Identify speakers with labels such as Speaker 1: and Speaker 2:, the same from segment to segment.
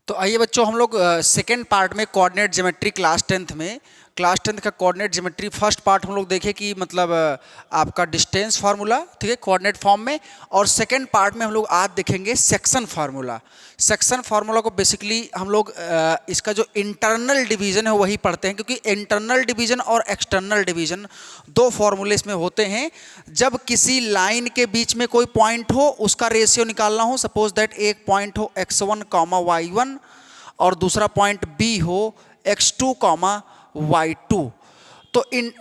Speaker 1: तो आइए बच्चों, हम लोग सेकेंड पार्ट में कोऑर्डिनेट ज्योमेट्री क्लास टेंथ का कोऑर्डिनेट ज्योमेट्री फर्स्ट पार्ट हम लोग देखे कि मतलब आपका डिस्टेंस फार्मूला, ठीक है, कोऑर्डिनेट फॉर्म में। और सेकेंड पार्ट में हम लोग आज देखेंगे सेक्शन फार्मूला। सेक्शन फार्मूला को बेसिकली हम लोग इसका जो इंटरनल डिवीजन है वही पढ़ते हैं, क्योंकि इंटरनल डिवीजन और एक्सटर्नल डिवीजन दो फार्मूले इसमें होते हैं। जब किसी लाइन के बीच में कोई पॉइंट हो, उसका रेशियो निकालना हो, सपोज दैट एक पॉइंट हो x1, y1 और दूसरा पॉइंट b हो x2, y2, तो इन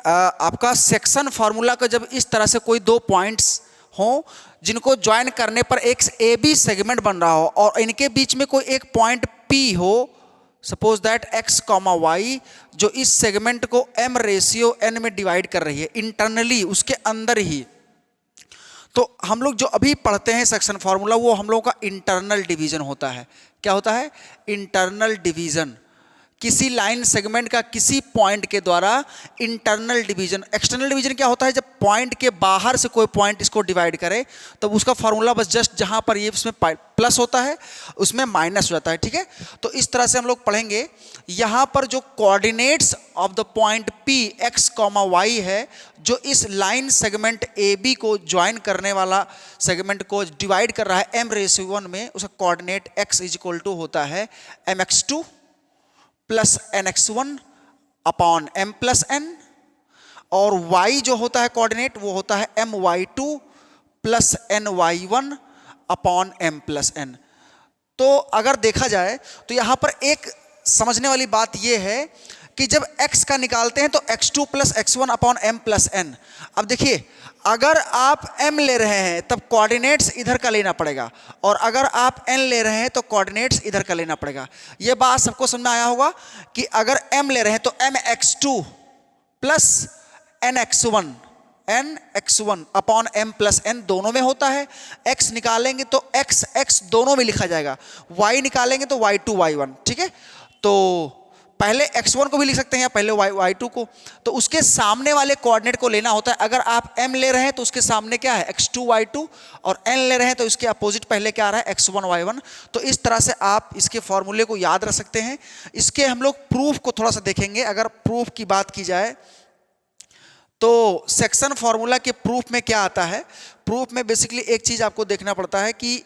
Speaker 1: आपका सेक्शन फार्मूला का जब इस तरह से कोई दो पॉइंट्स हों जिनको ज्वाइन करने पर एक ए बी सेगमेंट बन रहा हो और इनके बीच में कोई एक पॉइंट P हो, सपोज दैट x, y, जो इस सेगमेंट को m/n में डिवाइड कर रही है इंटरनली उसके अंदर ही, तो हम लोग जो अभी पढ़ते हैं सेक्शन फार्मूला वो हम लोगों का इंटरनल डिवीजन होता है। क्या होता है? Internal division. किसी लाइन सेगमेंट का किसी पॉइंट के द्वारा इंटरनल डिवीजन। एक्सटर्नल डिवीजन क्या होता है? जब पॉइंट के बाहर से कोई पॉइंट इसको डिवाइड करे तब उसका फार्मूला बस जस्ट जहां पर ये इसमें प्लस होता है उसमें माइनस हो जाता है, ठीक है। तो इस तरह से हम लोग पढ़ेंगे। यहां पर जो coordinates of the point P x, y है, जो इस लाइन सेगमेंट AB को ज्वाइन करने वाला सेगमेंट को डिवाइड कर रहा है m/1 में, उसका कोऑर्डिनेट x = होता है mx2 plus nx1 upon m+n, और y जो होता है कोऑर्डिनेट वो होता है my2 plus ny1 upon m+n। तो अगर देखा जाए तो यहां पर एक समझने वाली बात यह है कि जब x का निकालते हैं तो x2 plus x1 upon m+n। अब देखिए, अगर आप m ले रहे हैं तब कोऑर्डिनेट्स इधर का लेना पड़ेगा, और अगर आप n ले रहे हैं तो कोऑर्डिनेट्स इधर का लेना पड़ेगा। यह बात सबको समझ में आया होगा कि अगर m ले रहे हैं तो mx2 plus nx1 upon m+n दोनों में होता है। x निकालेंगे तो x दोनों में लिखा जाएगा, y निकालेंगे तो y2 y1, ठीक है। तो पहले x1 को भी लिख सकते हैं या पहले y2 को, तो उसके सामने वाले कोऑर्डिनेट को लेना होता है। अगर आप m ले रहे हैं तो उसके सामने क्या है? x2 y2, और n ले रहे हैं तो इसके अपोजिट पहले क्या आ रहा है? x1 y1। तो इस तरह से आप इसके फॉर्मूले को याद रख सकते हैं। इसके हम लोग प्रूफ को थोड़ा सा देखेंगे। अगर प्रूफ की बात की जाए तो सेक्शन फार्मूला के प्रूफ में क्या आता है? प्रूफ में बेसिकली एक चीज आपको देखना पड़ता है कि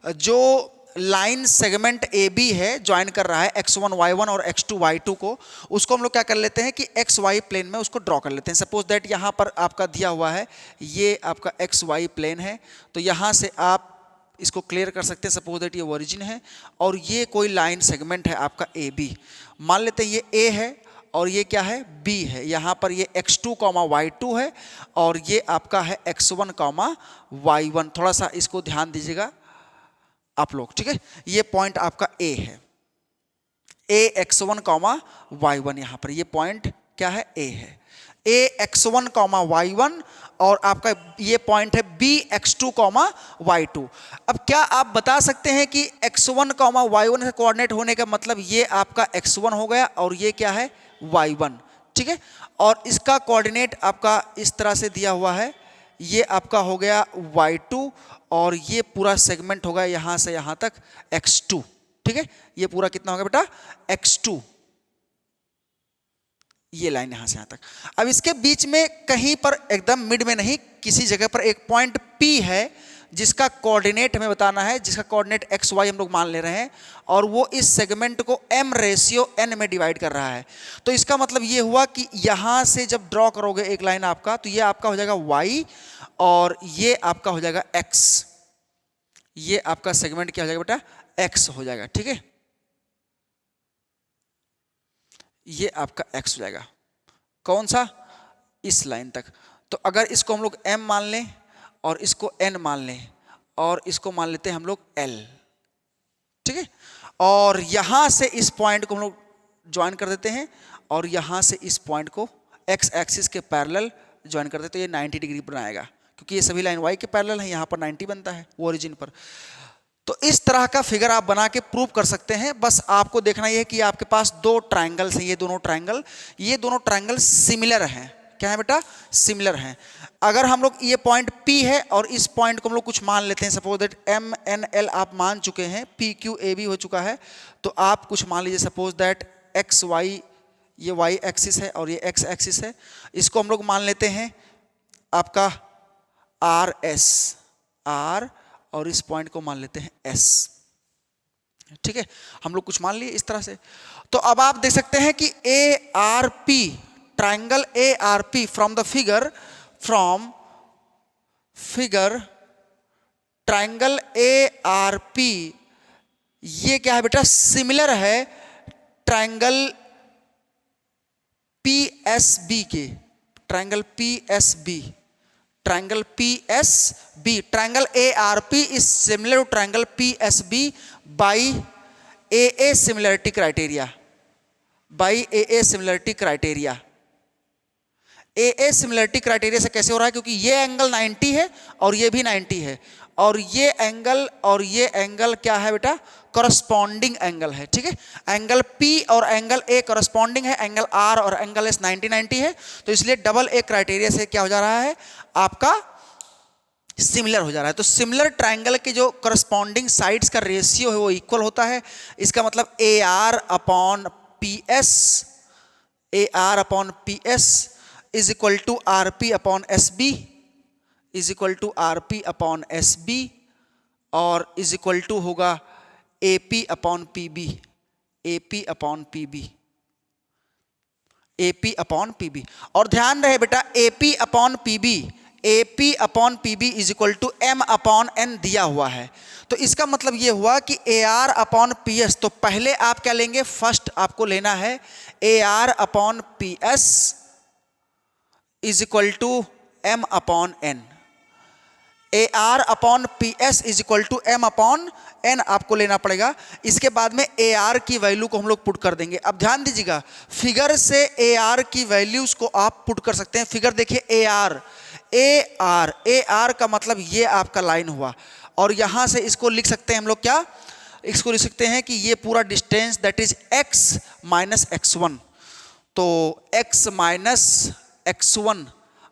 Speaker 1: जो लाइन सेगमेंट AB है ज्वाइन कर रहा है x1 y1 और x2 y2 को, उसको हम लोग क्या कर लेते हैं कि xy प्लेन में उसको ड्रॉ कर लेते हैं। सपोज दैट यहाँ पर आपका दिया हुआ है, ये आपका xy प्लेन है, तो यहाँ से आप इसको क्लियर कर सकते हैं। सपोज दैट ये ओरिजिन है और ये कोई लाइन सेगमेंट है आपका AB। मान लेते हैं ये A है और ये क्या है? B है। यहाँ पर ये x2, y2 है और ये आपका है x1, y1। थोड़ा सा इसको ध्यान दीजिएगा आप लोग, ठीक है। ये पॉइंट आपका A है, A x1, y1। यहाँ पर ये पॉइंट क्या है? A है, A x1, y1, और आपका ये पॉइंट है B x2, y2। अब क्या आप बता सकते हैं कि x1, y1 से कोऑर्डिनेट होने का मतलब ये आपका x1 हो गया और ये क्या है? y1, ठीक है। और इसका कोऑर्डिनेट आपका इस तरह से दिया हुआ है, ये आपका हो गया y2 और ये पूरा सेगमेंट होगा यहां से यहां तक x2, ठीक है। ये पूरा कितना होगा बेटा? x2, ये लाइन यहां से यहां तक। अब इसके बीच में कहीं पर एकदम मिड में नहीं, किसी जगह पर एक पॉइंट P है जिसका कोऑर्डिनेट हमें बताना है, जिसका कोऑर्डिनेट xy हम लोग मान ले रहे हैं, और वो इस सेगमेंट को m/n में डिवाइड कर रहा है। तो इसका मतलब ये हुआ कि यहां से जब ड्रॉ करोगे एक लाइन आपका, तो ये आपका हो जाएगा y और ये आपका हो जाएगा x। ये आपका सेगमेंट क्या हो जाएगा बेटा? x हो जाएगा, ठीक है। ये आपका x हो जाएगा, कौन सा? इस लाइन तक। तो अगर इसको हम लोग m मान लें और इसको n मान लें और इसको मान लेते हैं हम लोग l, ठीक है। और यहां से इस पॉइंट को हम लोग ज्वाइन कर देते हैं और यहां से इस पॉइंट को x एक्सिस के पैरेलल ज्वाइन कर देते हैं, तो ये 90 डिग्री बनाएगा, क्योंकि ये सभी लाइन y के पैरेलल है। यहाँ पर 90 बनता है वो ओरिजिन पर। तो इस तरह का फिगर आप बना के प्रूव कर सकते हैं। बस आपको देखना यह है कि आपके पास दो ट्रायंगल्स हैं, ये दोनों ट्रायंगल सिमिलर हैं। क्या है बेटा, सिमिलर हैं। अगर हम लोग ये पॉइंट P है और इस पॉइंट को हम लोग कुछ मान लेते हैं, सपोज दैट MNL आप मान चुके हैं, PQAB हो चुका है, तो आप कुछ मान लीजिए सपोज दैट XY, ये Y एक्सिस है और ये X एक्सिस है, इसको हम लोग मान लेते हैं आपका RS, R, और इस पॉइंट को मान लेते हैं S। ठीक है, हम लोग कुछ मान लिए इस तरह से। तो अब आप देख सकते हैं कि ARP, triangle ARP from the figure, triangle ARP ये क्या है बेटा, सिमिलर है ट्राइंगल PSB के, triangle PSB, triangle PSB, triangle ARP is similar to triangle PSB by AA similarity criteria, by AA similarity criteria. AA similarity criteria से कैसे हो रहा है, क्योंकि ये एंगल 90 है और ये भी 90 है, और ये एंगल क्या है बेटा, करस्पॉन्डिंग एंगल है। ठीक है, एंगल P और एंगल A करस्पॉन्डिंग है, एंगल R और एंगल S 90-90 है, तो इसलिए डबल A क्राइटेरिया से क्या हो जा रहा है, आपका सिमिलर हो जा रहा है। तो सिमिलर ट्राइंगल के जो करस्पॉन्डिंग साइड्स का रेशियो है वो इक्वल होता है। इसका मतलब AR upon PS, AR upon PS is equal to RP upon SB, is equal to RP upon SB, और इज इक्वल टू होगा AP upon PB, AP upon PB, AP upon PB। और ध्यान रहे बेटा, AP upon PB, AP upon PB is equal to M upon N दिया हुआ है। तो इसका मतलब ये हुआ कि AR अपॉन PS, तो पहले आप क्या लेंगे, फर्स्ट आपको लेना है AR upon PS is equal to M upon N, AR upon PS is equal to M upon N आपको लेना पड़ेगा। इसके बाद में AR की वैल्यू को हम लोग पुट कर देंगे। अब ध्यान दीजिएगा, फिगर से AR की वैल्यूज को आप पुट कर सकते हैं। फिगर देखिए, AR का मतलब ये आपका लाइन हुआ, और यहां से इसको लिख सकते हैं हम लोग क्या, इसको लिख सकते हैं कि ये पूरा distance that is x minus x1, तो x माइनस x1,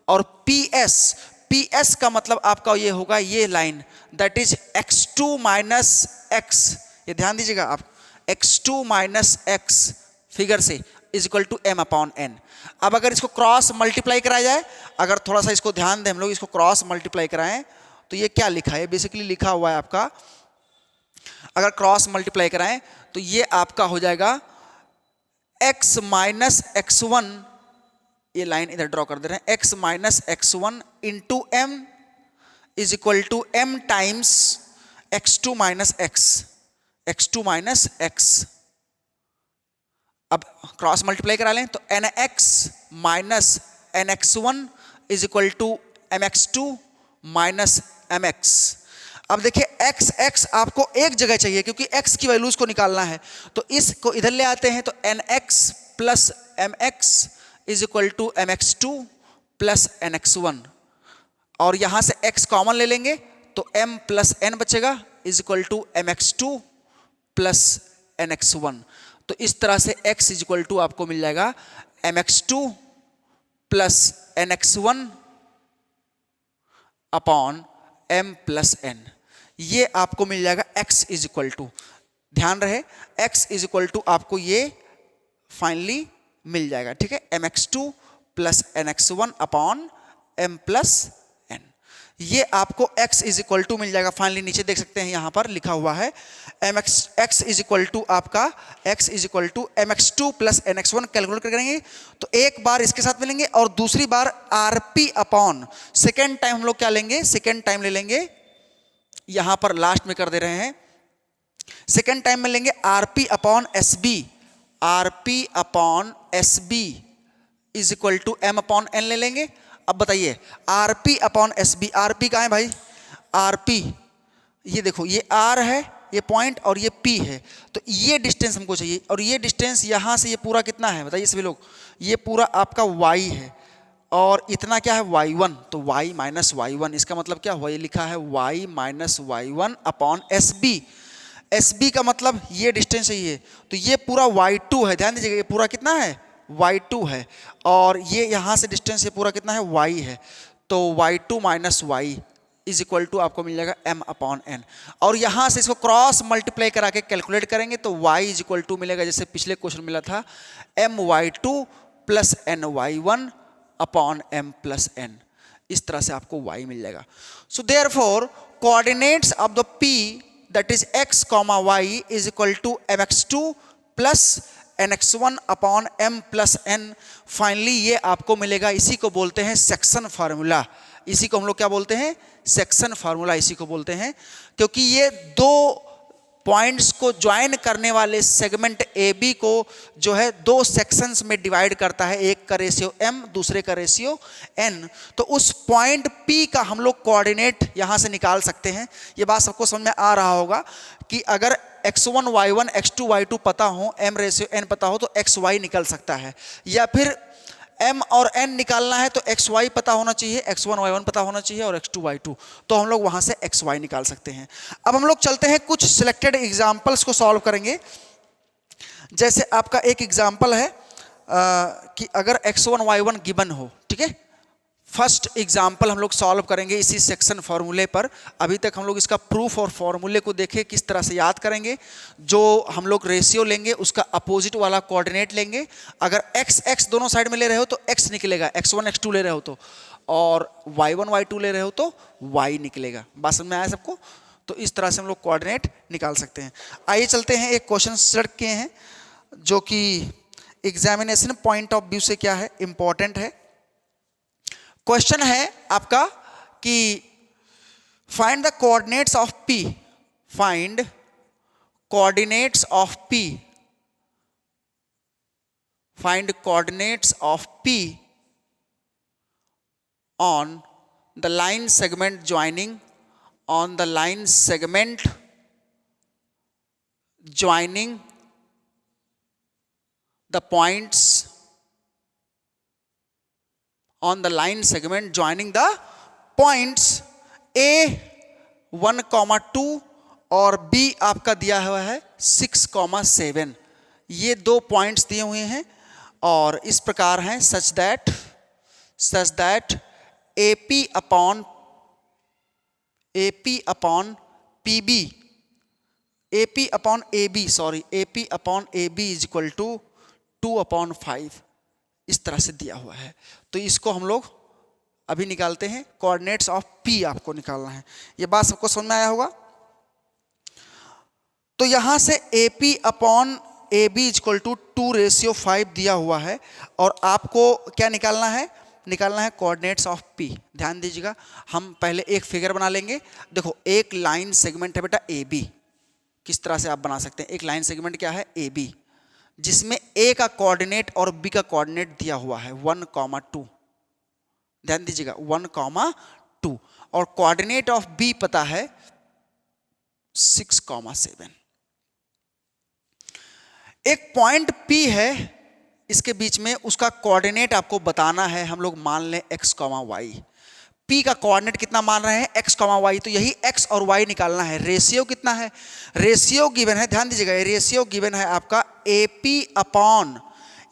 Speaker 1: और PS का मतलब आपका ये होगा ये line that is x2 minus x, ये ध्यान दीजिएगा आप, x2 माइनस x फिगर से is equal to M upon N। अब अगर इसको क्रॉस मल्टीप्लाई कराया जाए, अगर थोड़ा सा इसको ध्यान दें हम लोग, इसको क्रॉस मल्टीप्लाई कराएं, तो ये क्या लिखा है, बेसिकली लिखा हुआ है आपका, अगर क्रॉस मल्टीप्लाई कराएं तो ये आपका हो जाएगा x माइनस x1, ये लाइन इधर ड्रॉ कर दे रहे हैं, x minus x1 into M is equal to M times x2 minus x minus x। अब क्रॉस मल्टीप्लाई करा लें तो nx minus nx1 is equal to mx2 minus mx। अब देखिए x आपको एक जगह चाहिए क्योंकि x की वैल्यूज को निकालना है, तो इसको इधर ले आते हैं, तो nx plus mx is equal to mx2 plus nx1, और यहां से x कॉमन ले लेंगे तो m प्लस n बचेगा is equal to mx2 plus nx1। तो इस तरह से x इज इक्वल टू आपको मिल जाएगा mx2 plus nx1 upon m plus n, ये आपको मिल जाएगा x इज इक्वल टू, ध्यान रहे x इज इक्वल टू आपको ये फाइनली मिल जाएगा। ठीक है, mx2 plus nx1 upon m plus n, ये आपको x इज इक्वल टू मिल जाएगा फाइनली। नीचे देख सकते हैं यहां पर लिखा हुआ है x इज इक्वल टू आपका x is equal to mx2 plus nx1 calculate करेंगे तो एक बार इसके साथ मिलेंगे और दूसरी बार rp अपॉन सेकेंड टाइम हम लोग क्या लेंगे, सेकेंड टाइम ले लेंगे, यहां पर लास्ट में कर दे रहे हैं, सेकेंड टाइम में लेंगे rp upon sb, rp upon sb is equal to m upon n ले लेंगे। अब बताइए rp अपॉन sb, rp कहाँ है भाई, rp ये देखो ये r है ये पॉइंट और ये p है, तो ये डिस्टेंस हमको चाहिए, और ये डिस्टेंस यहां से ये पूरा कितना है बताइए सभी लोग, ये पूरा आपका y है और इतना क्या है y1, तो y माइनस y1, इसका मतलब क्या हुआ, ये लिखा है y minus y1 upon sb, sb का मतलब ये डिस्टेंस है ये, तो ये पूरा y2 है, ध्यान दीजिएगा ये पूरा कितना है y2 है, और ये यहाँ से डिस्टेंस ये पूरा कितना है y है, तो y2 minus y is equal to आपको मिल जाएगा m अपॉन n। और यहाँ से इसको क्रॉस मल्टीप्लाई करा के कैलकुलेट करेंगे तो y इज इक्वल टू मिलेगा, जैसे पिछले क्वेश्चन मिला था, my2 plus ny1 upon m plus n। इस तरह से आपको y मिल जाएगा। So therefore coordinates of the p that is x, y is equal to mx2 plus nx1 upon m plus n। Finally ये आपको मिलेगा, इसी को बोलते हैं सेक्शन फार्मूला। इसी को हम लोग क्या बोलते हैं? सेक्शन फार्मूला इसी को बोलते हैं, क्योंकि ये दो पॉइंट्स को ज्वाइन करने वाले सेगमेंट ए बी को जो है दो सेक्शंस में डिवाइड करता है, एक का रेशियो m, दूसरे का रेशियो n। तो उस पॉइंट p का हम लोग कोऑर्डिनेट यहाँ से निकाल सकते हैं। ये बात सबको समझ में आ रहा होगा कि अगर x1 y1 x2 y2 पता हो, m रेशियो n पता हो तो xy निकल सकता है, या फिर m और n निकालना है तो xy पता होना चाहिए, x1 y1 पता होना चाहिए और x2 y2, तो हम लोग वहां से xy निकाल सकते हैं। अब हम लोग चलते हैं कुछ सिलेक्टेड एग्जांपल्स को सॉल्व करेंगे। जैसे आपका एक एग्जांपल है कि अगर x1 y1 गिवन हो, ठीक है, फर्स्ट एग्जाम्पल हम लोग सॉल्व करेंगे इसी सेक्शन फार्मूले पर। अभी तक हम लोग इसका प्रूफ और फॉर्मूले को देखें किस तरह से याद करेंगे। जो हम लोग रेशियो लेंगे उसका अपोजिट वाला कोऑर्डिनेट लेंगे। अगर x x दोनों साइड में ले रहे हो तो x निकलेगा, x1 x2 ले रहे हो तो, और y1 y2 ले रहे हो तो y निकलेगा। बात समझ में आया सबको? तो इस तरह से हम लोग कोऑर्डिनेट निकाल सकते हैं। आइए चलते हैं, एक क्वेश्चन सेलेक्ट किए हैं जो कि एग्जामिनेशन पॉइंट ऑफ व्यू से क्या है, इंपॉर्टेंट है। क्वेश्चन है आपका कि find the coordinates of p, find coordinates of p, find coordinates of p on the line segment joining, on the line segment joining the points, on the line segment joining the points a 1,2 और b आपका दिया हुआ है 6,7। ये दो points दिए हुए हैं और इस प्रकार हैं, such that AP upon PB, AP upon AB is equal to 2/5, इस तरह से दिया हुआ है। तो इसको हम लोग अभी निकालते हैं। कोऑर्डिनेट्स ऑफ P आपको निकालना है। ये बात सबको समझ में आया होगा? तो यहां से AP upon AB equal to 2:5 दिया हुआ है और आपको क्या निकालना है? निकालना है कोऑर्डिनेट्स ऑफ P। ध्यान दीजिएगा, हम पहले एक फिगर बना लेंगे। देखो, एक लाइन सेगमेंट है बेटा AB। किस तरह से आप बना सकते हैं? एक लाइन सेगमेंट क्या है? AB, जिसमें A का कोऑर्डिनेट और B का कोऑर्डिनेट दिया हुआ है 1,2। ध्यान दीजिएगा, 1,2, और कोऑर्डिनेट ऑफ B पता है 6,7। एक पॉइंट P है इसके बीच में, उसका कोऑर्डिनेट आपको बताना है। हम लोग मान लें x, y। P का कोऑर्डिनेट कितना मान रहे हैं? x, y। तो यही x और y निकालना है। रेशियो कितना है? रेशियो गिवन है, ध्यान दीजिएगा, रेशियो गिवन है आपका AP अपॉन,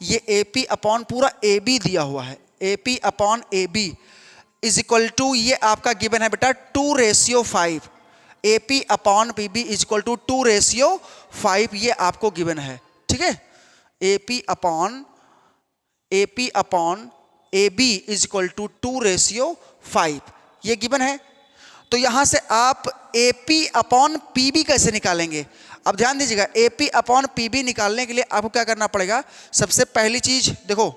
Speaker 1: ये AP अपॉन पूरा AB दिया हुआ है, AP upon AB is equal to, ये आपका गिवन है बेटा 2:5। AP upon PB is equal to 2:5, ये आपको गिवन है, ठीक है। AP upon AB is equal to 2:5, ये गिवन है। तो यहां से आप AP अपॉन PB कैसे निकालेंगे? अब ध्यान दीजिएगा, AP अपॉन PB निकालने के लिए आपको क्या करना पड़ेगा? सबसे पहली चीज देखो,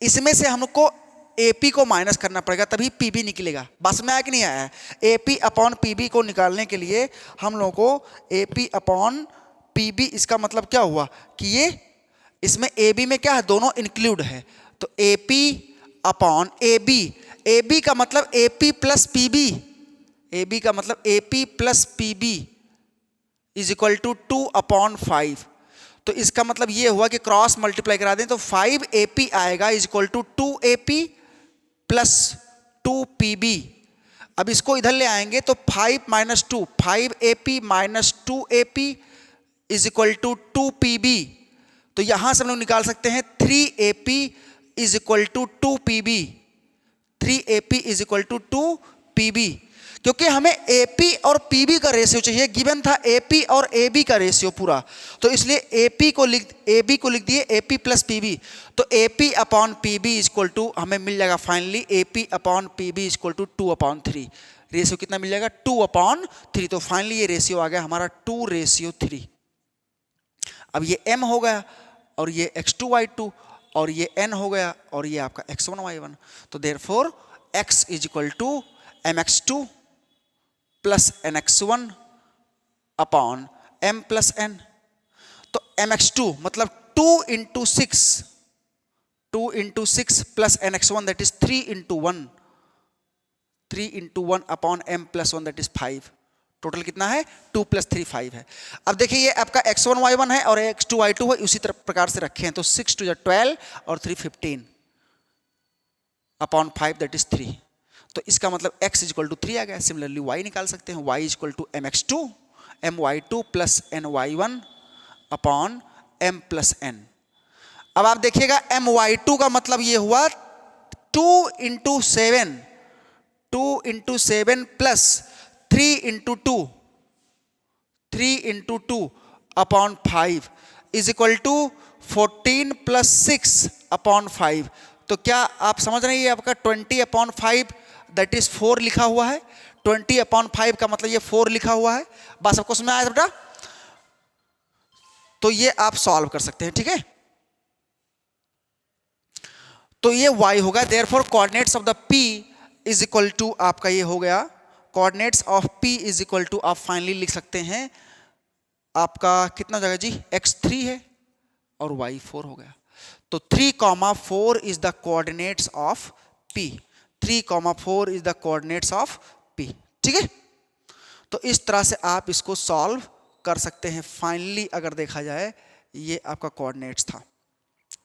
Speaker 1: इसमें से हमको AP को माइनस करना पड़ेगा, तभी PB निकलेगा। बस में आया कि नहीं आया? AP अपॉन PB को निकालने के लिए हम लोगों को AP अपॉन PB, इसका मतलब क्या हुआ कि ये इसमें AB में क्या है? दोनों इंक्लूड है। तो AP अपॉन AB, AB का मतलब AP प्लस PB, AB का मतलब AP plus PB is equal to 2/5। तो इसका मतलब ये हुआ कि क्रॉस मल्टीप्लाई करा दें तो 5AP आएगा is equal to 2AP plus 2PB। अब इसको इधर ले आएंगे तो 5 - 2, 5AP - 2AP is equal to 2PB। तो यहां से हम लोग निकाल सकते हैं 3AP is equal to 2PB। 3AP is equal to 2PB, क्योंकि हमें AP और PB का रेशियो चाहिए। गिवन था AP और AB का रेशियो पूरा, तो इसलिए AB को लिख दिए AP प्लस PB। तो AP upon PB is equal to हमें मिल जाएगा finally AP upon PB is equal to 2/3। Ratio कितना मिल जाएगा? 2/3। तो फाइनली ये रेशियो आ गया हमारा 2:3। अब ये M हो गया और ये x2y2 और ये n हो गया और ये आपका x1y1। तो therefore x is equal to mx2 plus nx1 upon m plus n। तो mx2 मतलब 2 into 6 plus nx1 that is 3 into 1 upon m plus 1 that is 5। Total कितना है? 2 + 3 5 है। अब देखिए ये आपका x1y1 है और x2y2 है, उसी प्रकार से रखे हैं। तो 6 × 12 और 3 15 अपॉन 5 दैट इज 3। तो इसका मतलब x इज इक्वल टू 3 आ गया। सिमिलरली y निकाल सकते हैं, y is equal to mx2 my2 plus ny1 upon m plus n। अब आप देखिएगा my2 का मतलब ये हुआ 2 into 7 plus 3 into 2 upon 5 is equal to 14 plus 6 upon 5। तो क्या आप समझ रहे हैं? ये आपका 20/5 दैट इज 4 लिखा हुआ है। 20/5 का मतलब ये 4 लिखा हुआ है। बस आपको समझ में आया बेटा? तो ये आप सॉल्व कर सकते हैं, ठीक है। तो ये y होगा। Therefore coordinates of the p is equal to आपका ये हो गया, coordinates of p is equal to आप फाइनली लिख सकते हैं आपका कितना जगह जी? x3 है और y4 हो गया। तो 3,4 is the coordinates of p। 3,4 is the coordinates of p, ठीक है। तो इस तरह से आप इसको सॉल्व कर सकते हैं। फाइनली अगर देखा जाए ये आपका कोऑर्डिनेट्स था,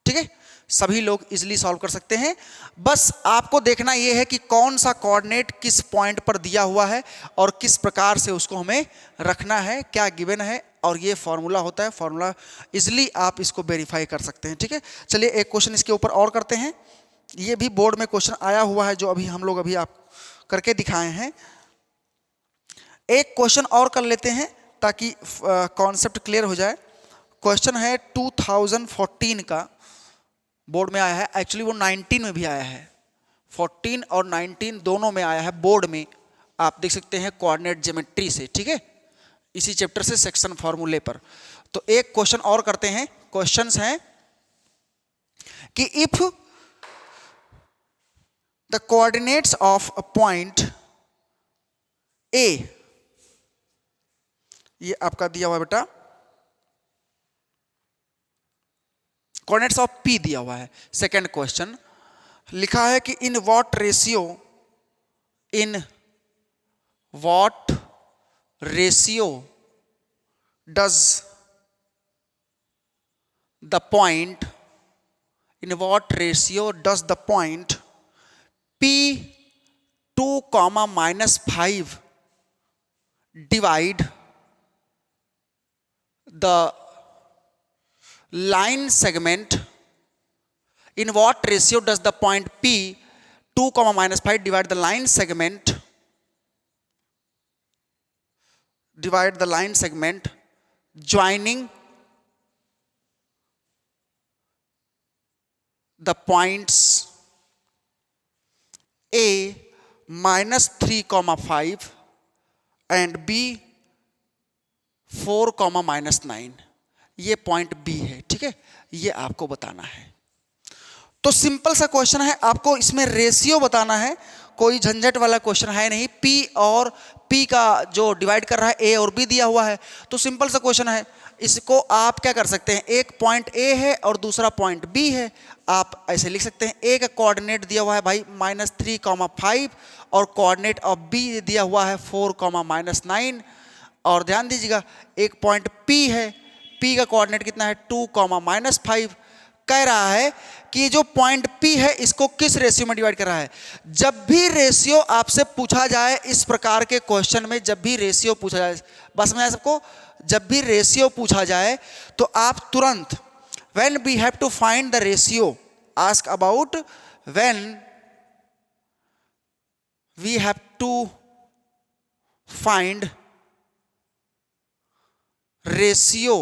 Speaker 1: ठीक है। सभी लोग इजीली सॉल्व कर सकते हैं। बस आपको देखना यह है कि कौन सा कोऑर्डिनेट किस पॉइंट पर दिया हुआ है और किस प्रकार से उसको हमें रखना है, क्या गिवन है, और ये फॉर्मूला होता है। फॉर्मूला इजीली आप इसको वेरीफाई कर सकते हैं, ठीक है। चलिए एक क्वेश्चन इसके ऊपर और करते हैं। ये भी बोर्ड में क्वेश्चन आया हुआ है जो हम लोग आप करके दिखाए हैं। एक क्वेश्चन और कर लेते हैं ताकि कॉन्सेप्ट क्लियर हो जाए। क्वेश्चन है 2014 का, बोर्ड में आया है। एक्चुअली वो 19 में भी आया है, 14 और 19 दोनों में आया है बोर्ड में। आप देख सकते हैं कोऑर्डिनेट ज्योमेट्री से, ठीक है, इसी चैप्टर से सेक्शन फॉर्मूले पर। तो एक क्वेश्चन और करते हैं। क्वेश्चंस हैं कि if the coordinates of a point A, ये आपका दिया हुआ है बेटा, कोऑर्डिनेट्स ऑफ P दिया हुआ है। सेकंड क्वेश्चन लिखा है कि in what ratio does the point P2, -5 divide the line segment? In what ratio does the point P2, -5 divide the line segment joining the points A -3, 5 and B 4, -9? ये point B है, ठीक है। ये आपको बताना है। तो सिंपल सा क्वेश्चन है, आपको इसमें रेशियो बताना है। कोई झंझट वाला क्वेश्चन है नहीं। P और P का जो डिवाइड कर रहा है A और B दिया हुआ है, तो सिंपल सा क्वेश्चन है। इसको आप क्या कर सकते हैं, एक पॉइंट A है और दूसरा पॉइंट B है। आप ऐसे लिख सकते हैं, A का कोऑर्डिनेट दिया हुआ है भाई -3, 5 और कोऑर्डिनेट ऑफ B दिया हुआ है 4, -9। और ध्यान दीजिएगा एक पॉइंट P है, P का कोऑर्डिनेट कितना है 2, -5। कह रहा है कि जो पॉइंट P है इसको किस रेशियो में डिवाइड कर रहा है। जब भी रेशियो आपसे पूछा जाए इस प्रकार के क्वेश्चन में, जब भी रेशियो पूछा जाए, बस मैं सबको, जब भी रेशियो पूछा जाए तो आप तुरंत when we have to find the ratio, ask about when we have to find ratio,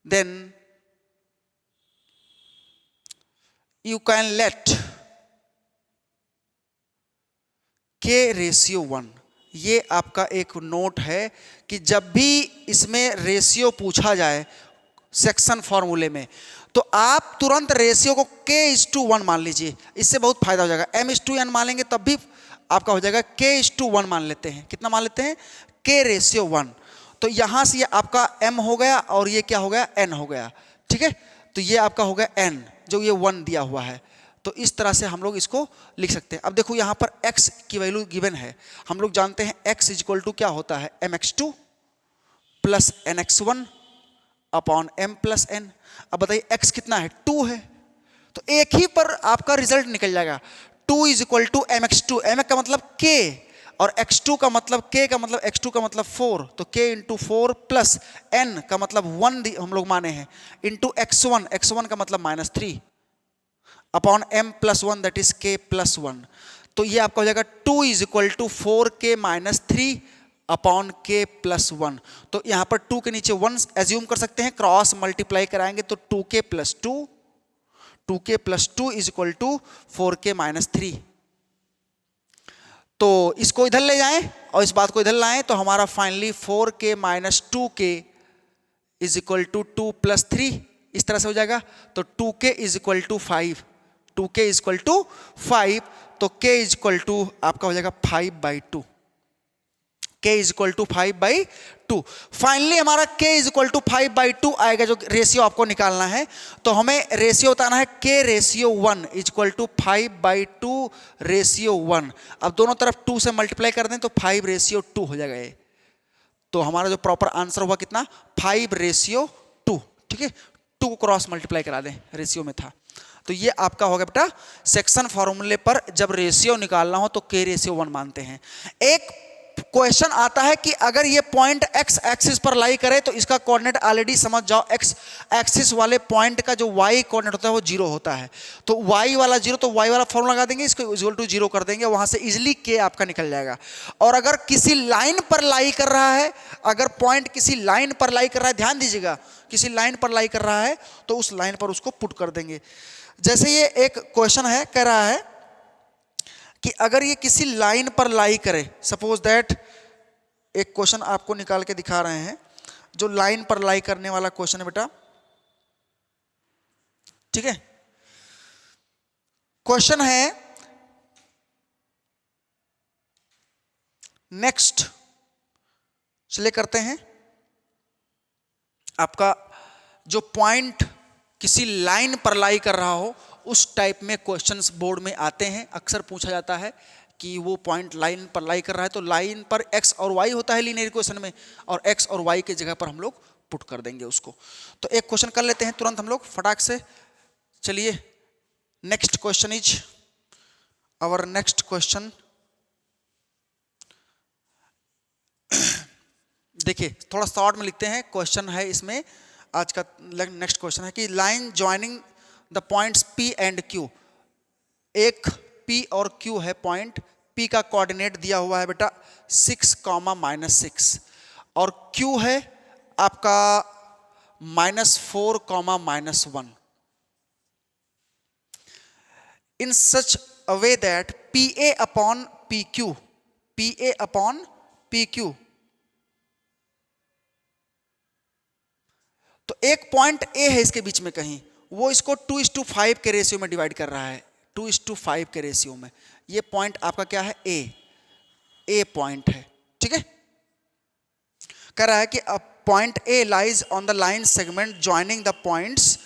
Speaker 1: then you can let k ratio 1। ये आपका एक नोट है कि जब भी इसमें रेशियो पूछा जाए सेक्शन फॉर्मूले में, तो आप तुरंत रेशियो को k:1 मान लीजिए। इससे बहुत फायदा हो जाएगा। m:n मान लेंगे तब भी आपका हो जाएगा k:1 मान लेते हैं। कितना मान लेते हैं? k ratio 1। तो यहां से ये आपका m हो गया और ये क्या हो गया? n हो गया। ठीक है, तो ये आपका हो गया n, जो ये 1 दिया हुआ है। तो इस तरह से हम लोग इसको लिख सकते हैं। अब देखो यहां पर x की वैल्यू गिवन है। हम लोग जानते हैं x इक्वल टू क्या होता है? mx2 plus nx1 upon m plus n। अब बताइए x कितना है? 2 है। तो एक ही पर आपका रिजल्ट निकल जाएगा। 2 is equal to mx2, mx का मतलब k और x2 का मतलब k का मतलब x2 का मतलब 4, तो k इंटू 4 प्लस n का मतलब 1 हम लोग माने हैं इंटू x1, x1 का मतलब -3 upon m plus 1 that is k plus 1। तो ये आपका हो जाएगा 2 is equal to 4k minus 3 upon k plus 1। तो यहां पर 2 के नीचे 1 एज्यूम कर सकते हैं, क्रॉस मल्टीप्लाई कराएंगे तो 2k plus 2, 2k plus 2 is equal to 4k minus 3। तो इसको इधर ले जाएं और इस बात को इधर लाएं तो हमारा finally 4k minus 2k is equal to 2 plus 3 इस तरह से हो जाएगा। तो 2k is equal to 5, 2k is equal to 5, तो k इज इक्वल टू आपका हो जाएगा 5/2, k is equal to 5/2। Finally हमारा k इज इक्वल टू 5/2 आएगा, जो रेशियो आपको निकालना है। तो हमें रेशियो बताना है k ratio 1 is equal to 5/2 ratio 1। अब दोनों तरफ 2 से मल्टीप्लाई कर दें तो 5 रेशियो 2 हो जाएगा ये। तो हमारा जो प्रॉपर आंसर हुआ कितना? 5 रेशियो 2। ठीक है, 2 को क्रॉस मल्टीप्लाई करा दें, रेशियो में था। तो ये आपका होगा बेटा सेक्शन फॉर्मूले पर जब रेशियो निकालना हो तो k रेशियो 1 मानते हैं। एक क्वेश्चन आता है कि अगर ये पॉइंट x एक्सिस पर लाई करे तो इसका कोऑर्डिनेट ऑलरेडी समझ जाओ, x एक्सिस वाले पॉइंट का जो y कोऑर्डिनेट होता है वो 0 होता है। तो y वाला 0, तो y वाला फॉर्मूला लगा देंगे, इसको इक्वल टू 0 कर देंगे, वहां से इजिली k आपका निकल जाएगा। और अगर किसी लाइन पर लाई कर रहा है, अगर पॉइंट किसी लाइन पर लाई कर रहा है, ध्यान दीजिएगा, किसी लाइन पर लाई कर रहा है तो उस लाइन पर उसको पुट कर देंगे। जैसे ये एक क्वेश्चन है, कह रहा है कि अगर ये किसी लाइन पर लाई करे, सपोज दैट एक क्वेश्चन आपको निकाल के दिखा रहे हैं जो लाइन पर लाई करने वाला क्वेश्चन है बेटा। ठीक है, क्वेश्चन है नेक्स्ट, चलिए करते हैं। आपका जो पॉइंट किसी लाइन पर लाई कर रहा हो उस टाइप में क्वेश्चंस बोर्ड में आते हैं। अक्सर पूछा जाता है कि वो पॉइंट लाइन पर लाई कर रहा है तो लाइन पर x और y होता है लीनियर इक्वेशन में, और x और y की जगह पर हम लोग पुट कर देंगे उसको। तो एक क्वेश्चन कर लेते हैं तुरंत हम लोग फटाक से। चलिए, next question is our next question. देखिए थोड़ा शॉर्ट में लिखते हैं, क्वेश्चन है इसमें आज का नेक्स्ट क्वेश्चन है कि line joining the points P and Q, एक P और Q है पॉइंट, P का कोऑर्डिनेट दिया हुआ है बेटा 6, -6 और Q है आपका -4, -1 in such a way that PA upon PQ, PA upon PQ। तो एक पॉइंट A है इसके बीच में कहीं, वो इसको 2:5 के रेशियो में डिवाइड कर रहा है, 2:5 के रेशियो में। ये पॉइंट आपका क्या है? A पॉइंट है। ठीक है, कह रहा है कि point A lies on the line segment joining the points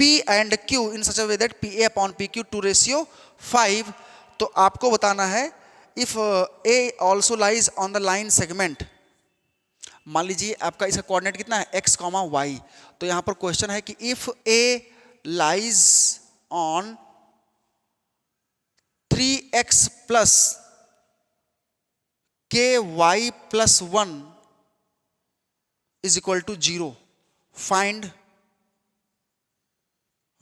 Speaker 1: P and Q in such a way that PA upon PQ 2:5। तो आपको बताना है if A also lies on the line segment, मान लीजिए आपका इसका कोऑर्डिनेट कितना है? x, y। तो यहां पर क्वेश्चन है कि if A lies on 3x plus ky plus 1 is equal to 0, find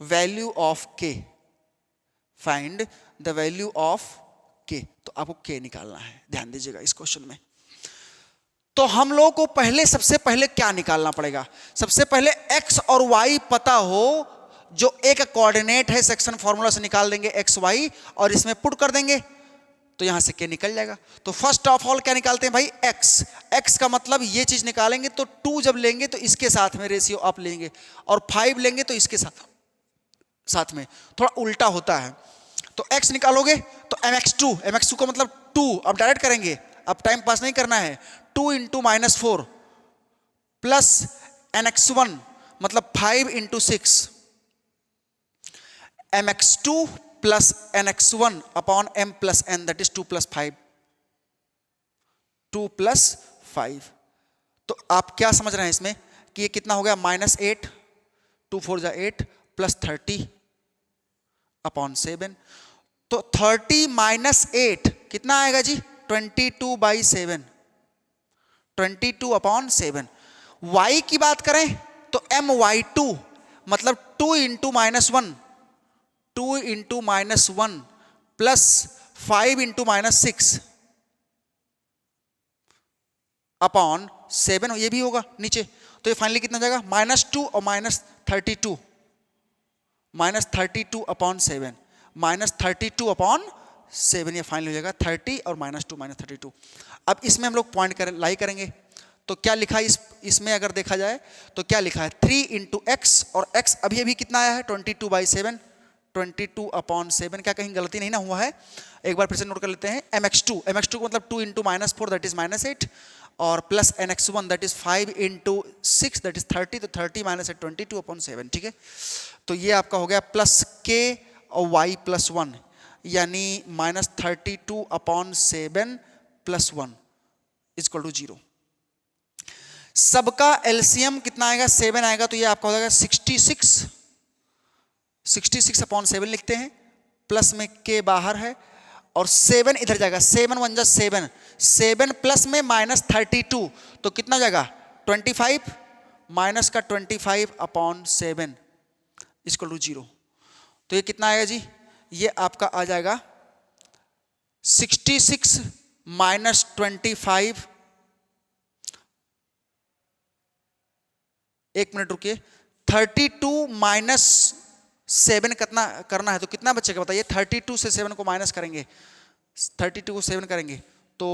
Speaker 1: value of k, find the value of k. तो आपको के निकालना है, ध्यान दीजिएगा इस क्वेश्चन में। तो हम लोगों को पहले, सबसे पहले क्या निकालना पड़ेगा? सबसे पहले x और y पता हो, जो एक कोऑर्डिनेट है सेक्शन फॉर्मूला से निकाल देंगे x y और इसमें पुट कर देंगे तो यहां से k निकल जाएगा। तो फर्स्ट ऑफ ऑल क्या निकालते हैं भाई? x का मतलब ये चीज निकालेंगे तो 2 जब लेंगे तो इसके साथ में रेशियो अप लेंगे, और 5 लेंगे तो इसके साथ में, थोड़ा उल्टा होता है। तो x निकालोगे तो mx2 का मतलब 2, अब डायरेक्ट करेंगे, अब टाइम पास नहीं करना है। 2 इंटू -4 प्लस nx1 मतलब 5 into 6, mx2 plus nx1 upon m plus n, that is 2 plus 5, 2 plus 5। तो आप क्या समझ रहे हैं इसमें कि ये कितना हो गया? -8, 2 4 जा 8 प्लस 30 अपॉन 7। तो 30 माइनस 8 कितना आएगा जी? 22/7, 22 अपॉन 7। y की बात करें तो my2 मतलब 2 into -1, 2 into -1 plus 5 into -6 upon 7, ये भी होगा नीचे। तो ये फाइनली कितना जाएगा? -2 और -32, -32 अपॉन 7, -32 अपॉन 7, ये फाइनल हो जाएगा 30 और -2 -32। अब इसमें हम लोग पॉइंट लाई करेंगे तो क्या लिखा है इसमें अगर देखा जाए तो क्या लिखा है? 3 इंटू एक्स, और x अभी अभी कितना आया है? 22/7, 22 अपॉन 7। क्या कहीं गलती नहीं ना हुआ है? एक बार फिर से नोट कर लेते हैं। mx2 को मतलब 2 इंटू -4 दैट इज -8, और plus nx1 that is 5 into 6 that is 30, तो 30 माइनस 22 अपॉन 7, ठीक है। तो ये आपका हो गया प्लस k और y प्लस 1, यानी -32 अपॉन 7 प्लस 1 इक्वल टू 0। सबका एलसीएम कितना आएगा? 7 आएगा, तो ये आपका हो जाएगा 66 अपॉन 7 लिखते हैं, प्लस में k बाहर है और 7 इधर जाएगा, 7 1 जा 7, 7 प्लस में -32 तो कितना जाएगा? 25, माइनस का 25 अपॉन 7 इक्वल टू 0। तो ये कितना आएगा जी? ये आपका आ जाएगा 66 माइनस 25, एक मिनट रुकिए, 32 माइनस 7 कितना करना है तो कितना बचेगा बताइए? 32 से 7 को माइनस करेंगे, 32 को 7 करेंगे तो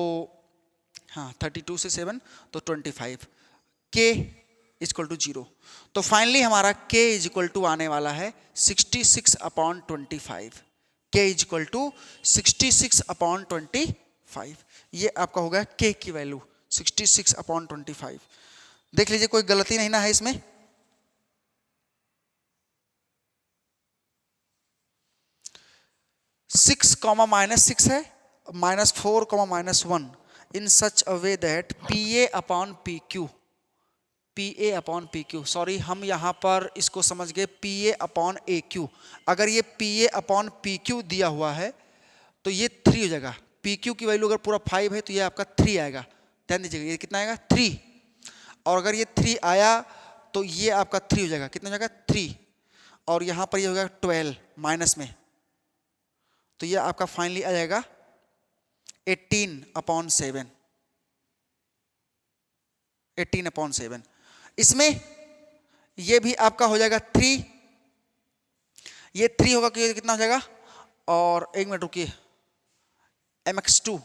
Speaker 1: हाँ 32 से 7 तो 25, k इक्वल टू 0। तो फाइनली हमारा k इज इक्वल टू आने वाला है 66 upon 25, k is equal to 66 upon 25। ये आपका हो गया k की वैल्यू 66 अपॉन 25। देख लीजिए कोई गलती नहीं ना है इसमें। -6 है, -4, -1 in such a way that PA upon PQ, sorry हम यहां पर इसको समझ गए PA अपॉन AQ। अगर ये PA अपॉन PQ दिया हुआ है तो ये 3 हो जाएगा। PQ की वैल्यू अगर पूरा 5 है तो ये आपका 3 आएगा, ध्यान दीजिएगा, ये कितना आएगा? 3। और अगर ये 3 आया तो ये आपका 3 हो जाएगा, कितना हो जाएगा? 3, और यहां पर ये हो गया 12 माइनस में, तो ये आपका फाइनली आ जाएगा 18 अपॉन 7, 18 अपॉन 7। इसमें ये भी आपका हो जाएगा 3, ये 3 होगा कि कितना हो जाएगा? और एक मिनट रुकिए, mx2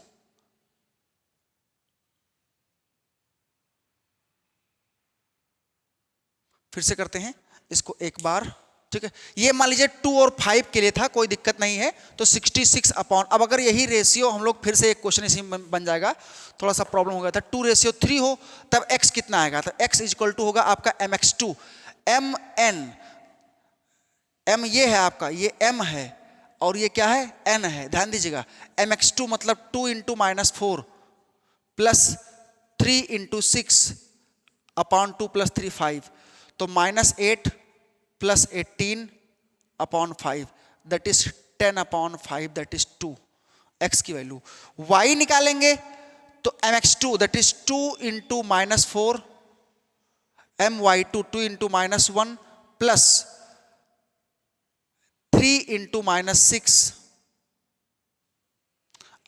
Speaker 1: फिर से करते हैं इसको एक बार, ठीक है। ये मान लीजिए 2 और 5 के लिए था, कोई दिक्कत नहीं है। तो 66 अपॉन, अब अगर यही रेशियो हम लोग फिर से एक क्वेश्चन इसी में बन जाएगा, थोड़ा सा प्रॉब्लम हो गया था। 2:3 हो तब x कितना आएगा? तो x इक्वल टू होगा आपका mx2 mn, m ये है आपका, ये m है और ये क्या है? n है। ध्यान दीजिएगा mx2 मतलब 2 into -4 plus 3 into 6 upon 2 plus 3 5, तो -8 plus 18 upon 5 that is 10 upon 5 that is 2, x की वैल्यू। y निकालेंगे तो mx2 that is 2 into -4 my2 2 into -1 plus 3 into -6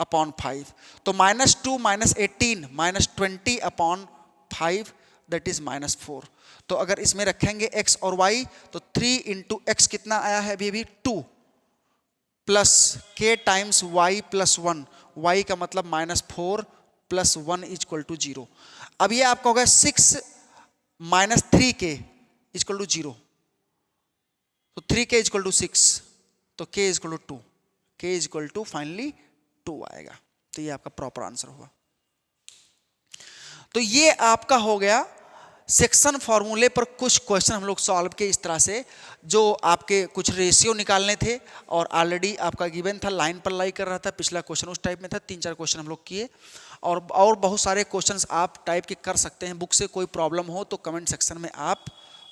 Speaker 1: upon 5, तो -2 -18 -20 अपॉन 5 दैट इज -4। तो अगर इसमें रखेंगे x और y तो 3 इंटू एक्स कितना आया है अभी 2 plus k times y plus 1, y का मतलब -4 प्लस 1 इज इक्वल टू 0। अब ये आपका होगा 6 minus 3k is equal to 0, तो 3k इज इक्वल टू 6, तो k is equal to 2, k is equal to finally 2 आएगा। तो ये आपका प्रॉपर आंसर होगा। तो ये आपका हो गया सेक्शन फॉर्मूले पर कुछ क्वेश्चन हम लोग सॉल्व किए इस तरह से, जो आपके कुछ रेशियो निकालने थे और ऑलरेडी आपका गिवन था, लाइन पर लाई कर रहा था, पिछला क्वेश्चन उस टाइप में था, 3-4 क्वेश्चन हम लोग किए और बहुत सारे क्वेश्चंस आप टाइप के कर सकते हैं। बुक से कोई प्रॉब्लम हो तो कमेंट सेक्शन में आप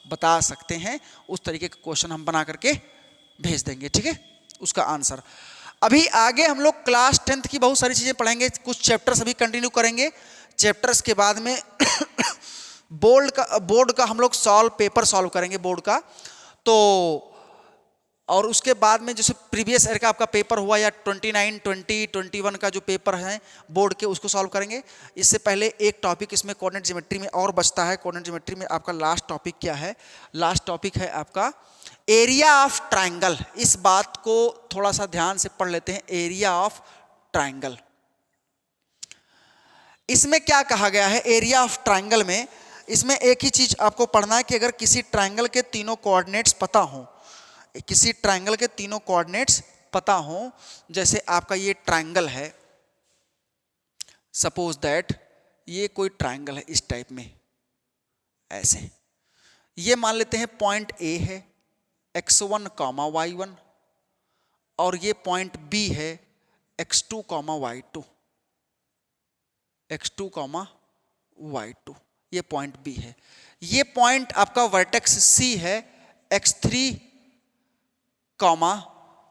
Speaker 1: बता सकते हैं, उस तरीके के क्वेश्चन हम बना करके भेज देंगे, ठीक है, उसका आंसर। अभी आगे हम लोग क्लास 10th की बहुत सारी चीज़ें पढ़ेंगे, कुछ चैप्टर्स अभी कंटिन्यू करेंगे। चैप्टर्स के बाद में बोर्ड का हम लोग पेपर सॉल्व करेंगे बोर्ड का, तो और उसके बाद में जैसे प्रीवियस ईयर का आपका पेपर हुआ या 29, 20, 21 का जो पेपर है बोर्ड के, उसको सॉल्व करेंगे। इससे पहले एक टॉपिक इसमें कोऑर्डिनेट ज्योमेट्री में और बचता है। कोऑर्डिनेट ज्योमेट्री में आपका लास्ट टॉपिक क्या है? लास्ट टॉपिक है आपका एरिया ऑफ ट्राइंगल। इस बात को थोड़ा सा ध्यान से पढ़ लेते हैं, एरिया ऑफ ट्राइंगल। इसमें क्या कहा गया है एरिया ऑफ ट्राइंगल में? इसमें एक ही चीज आपको पढ़ना है कि अगर किसी ट्राइंगल के तीनों कोऑर्डिनेट्स पता हो, किसी ट्राइंगल के तीनों कोऑर्डिनेट्स पता हो, जैसे आपका ये ट्राइंगल है, सपोज दैट ये कोई ट्राइंगल है इस टाइप में, ऐसे ये मान लेते हैं पॉइंट ए है x1, y1, और ये पॉइंट बी है x2, y2, x2, y2, ये पॉइंट बी है। ये पॉइंट आपका वर्टेक्स सी है x3,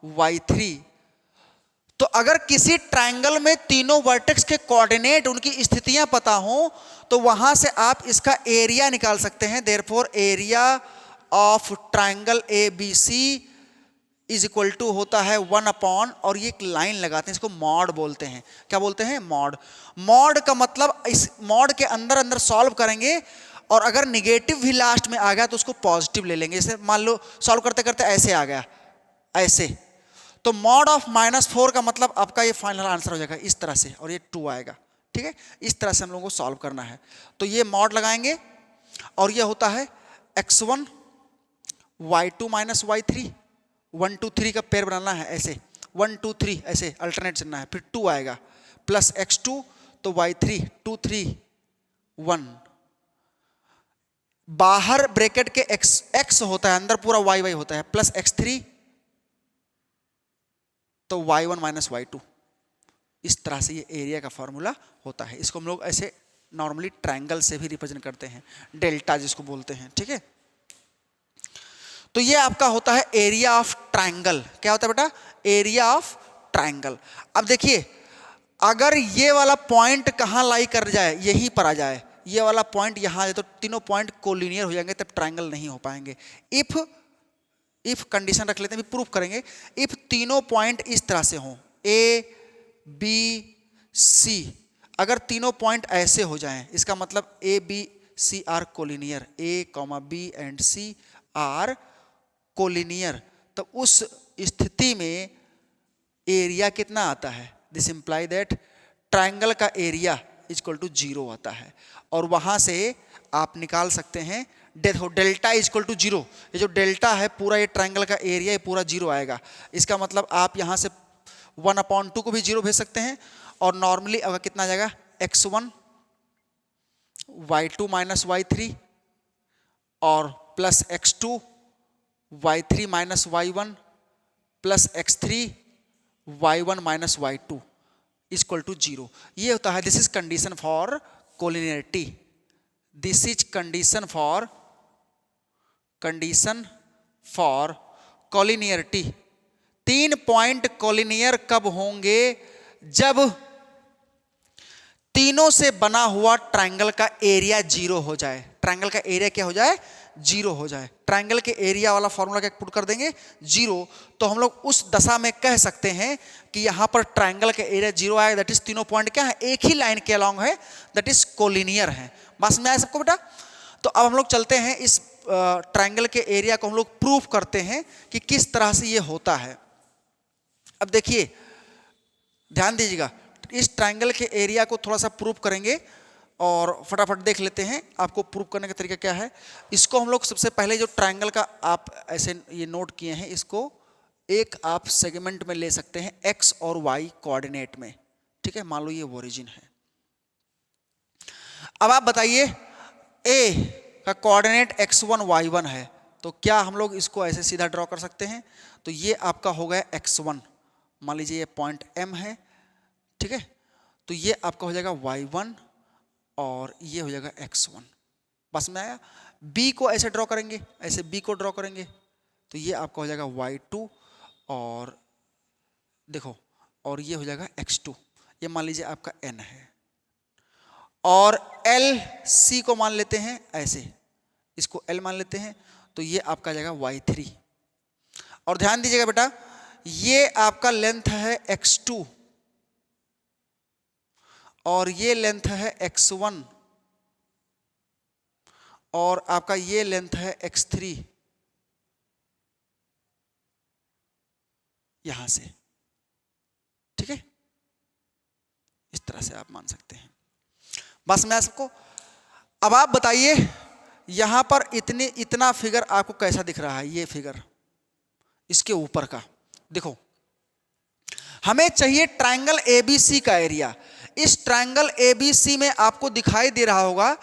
Speaker 1: y3। तो अगर किसी ट्राइंगल में तीनों वर्टेक्स के कोऑर्डिनेट, उनकी स्थितियां पता हो, तो वहां से आप इसका एरिया निकाल सकते हैं। Therefore area of triangle ABC is equal to होता है 1 अपॉन, और ये एक लाइन लगाते हैं, इसको मॉड बोलते हैं। क्या बोलते हैं? मॉड। मॉड का मतलब इस मॉड के अंदर अंदर सॉल्व करेंगे, और अगर निगेटिव भी लास्ट में आ गया तो उसको पॉजिटिव ले लेंगे। जैसे मान लो सॉल्व करते करते ऐसे आ गया, ऐसे, तो मॉड ऑफ -4 का मतलब आपका ये फाइनल आंसर हो जाएगा इस तरह से, और ये 2 आएगा, ठीक है। इस तरह से हम लोगों को सॉल्व करना है। तो ये मॉड लगाएंगे, और ये होता है x1, y2 y3, 1 2 3 का पेयर बनाना है, ऐसे 1 2 3 ऐसे अल्टरनेट चलना है, फिर 2 आएगा, प्लस x2, तो y3 2 3 1, बाहर ब्रैकेट के x होता है, अंदर पूरा y होता है, प्लस x3, तो y1 माइनस y2। इस तरह से ये एरिया का फॉर्मूला होता है। इसको हम लोग ऐसे नॉर्मली ट्रायंगल से भी रिप्रेजेंट करते हैं, डेल्टा जिसको बोलते हैं, ठीक है। तो ये आपका होता है एरिया ऑफ ट्रायंगल। क्या होता है बेटा? Area of triangle. अब देखिए, अगर ये वाला पॉइंट कहां लाई कर जाए, यहीं पर आ जाए, ये वाला पॉइंट यहां आ जाए, तो तीनों पॉइंट कोलिनियर हो जाएंगे, तब ट्रायंगल नहीं हो पाएंगे। इफ कंडीशन रख लेते हैं, प्रूफ करेंगे। इफ तीनों पॉइंट इस तरह से हों, ए बी सी, अगर तीनों पॉइंट ऐसे हो जाएं, इसका मतलब A B C are collinear, A B and C are collinear, तो उस स्थिति में एरिया कितना आता है? दिस इंप्लाई दैट ट्रायंगल का एरिया इज इक्वल टू 0 आता है, और वहां से आप निकाल सकते हैं डेल्टा इज इक्वल टू 0। ये जो डेल्टा है पूरा, ये ट्रायंगल का एरिया, ये पूरा 0 आएगा। इसका मतलब आप यहां से 1/2 को भी 0 भेज सकते हैं, और नॉर्मली अगर कितना आ जाएगा, x1 y2 माइनस y3 और plus x2 y3 minus y1 plus x3 y1 minus y2 equal to 0। ये होता है, this is condition for collinearity. This is condition for collinearity. 3 point collinear कब होंगे? जब तीनों से बना हुआ ट्रायंगल का एरिया 0 हो जाए। ट्रायंगल का एरिया क्या हो जाए? जीरो हो जाए, ट्राइंगल के एरिया वाला फॉर्मूला क्या पुट कर देंगे, जीरो। तो हम लोग उस दशा में कह सकते हैं कि यहाँ पर ट्राइंगल का एरिया जीरो आएगा, दैट इज तीनों पॉइंट क्या है, एक ही लाइन के अलॉन्ग है, दैट इज कोलिनियर है। बस में आया सबको बेटा। तो अब हम लोग चलते हैं इस ट्राइंगल के एरिया को हम लोग प्रूफ करते हैं कि किस तरह से ये होता है। अब देखिए ध्यान दीजिएगा, इस ट्राइंगल के एरिया को थोड़ा सा प्रूफ करेंगे और फटाफट देख लेते हैं आपको प्रूफ करने का तरीका क्या है। इसको हम लोग सबसे पहले जो ट्राइंगल का आप ऐसे ये नोट किए हैं, इसको एक आप सेगमेंट में ले सकते हैं एक्स और वाई कोऑर्डिनेट में, ठीक है। मान लो ये ओरिजिन है। अब आप बताइए ए का कोऑर्डिनेट x1 y1 है, तो क्या हम लोग इसको ऐसे सीधा ड्रॉ कर सकते हैं। तो ये आपका हो गया x1, मान लीजिए ये पॉइंट M है, ठीक है। तो ये आपका हो जाएगा y1 और ये हो जाएगा x1। बस में आया। B को ऐसे ड्रॉ करेंगे, ऐसे B को ड्रॉ करेंगे, तो ये आपका हो जाएगा y2 और देखो, और ये हो जाएगा x2। ये मान लीजिए आपका n है और L C को मान लेते हैं ऐसे, इसको L मान लेते हैं, तो ये आपका आ जाएगा y3। और ध्यान दीजिएगा बेटा, ये आपका लेंथ है x2 और ये लेंथ है x1 और आपका ये लेंथ है x3 यहां से, ठीक है। इस तरह से आप मान सकते हैं। बस मैं सबको, अब आप बताइए यहां पर इतना फिगर आपको कैसा दिख रहा है। ये फिगर इसके ऊपर का देखो, हमें चाहिए ट्राइंगल एबीसी का एरिया। इस ट्राइंगल एबीसी में आपको दिखाई दे रहा होगा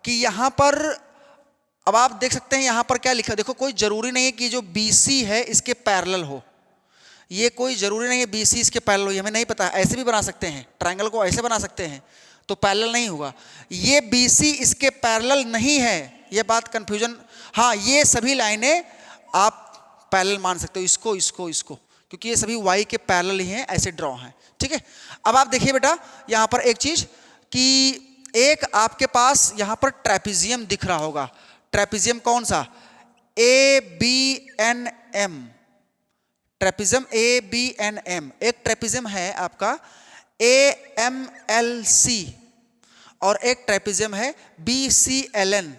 Speaker 1: कि यहां पर, अब आप देख सकते हैं यहां पर क्या लिखा, देखो कोई जरूरी नहीं है कि जो बीसी है इसके पैरेलल हो, ये कोई जरूरी नहीं है बीसी इसके पैरेलल हो, ये हमें नहीं पता। ऐसे भी बना सकते हैं, ट्राइंगल को ऐसे बना सकते हैं तो पैरेलल नहीं होगा। ये बीसी इसके पैरेलल नहीं है, ये बात कंफ्यूजन। हाँ, ये सभी लाइनें आप पैरेलल मान सकते हो, इसको इसको इसको, क्योंकि ये सभी वाई के पैरेलल ही हैं, ऐसे ड्रॉ हैं, ठीक है। अब आप देखिए बेटा यहां पर एक चीज कि एक आपके पास यहां पर ट्रेपेजियम दिख रहा होगा। ट्रेपेजियम कौन सा, ABNM, ट्रेपेजियम ABNM। एक ट्रेपेजियम है आपका AMLC और एक ट्रेपेजियम है BCLN।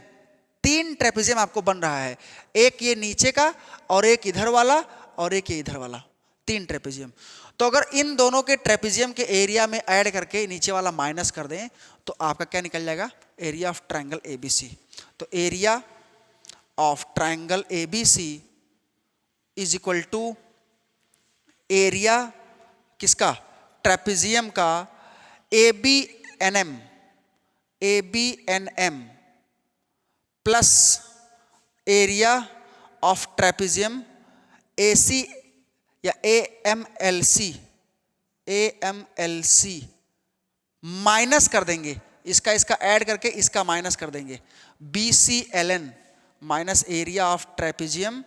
Speaker 1: तीन ट्रेपेजियम आपको बन रहा है, एक ये नीचे का और एक इधर वाला और एक ये इधर वाला, तीन ट्रेपेजियम। तो अगर इन दोनों के ट्रेपेजियम के एरिया में ऐड करके नीचे वाला माइनस कर दें तो आपका क्या निकल जाएगा, एरिया ऑफ ट्राइंगल ABC। तो area of triangle ABC is equal to area किसका, ट्रेपेजियम का ABNM plus area of trapezium AC या AMLC माइनस कर देंगे, इसका इसका ऐड करके इसका माइनस कर देंगे, BCLN minus area of trapezium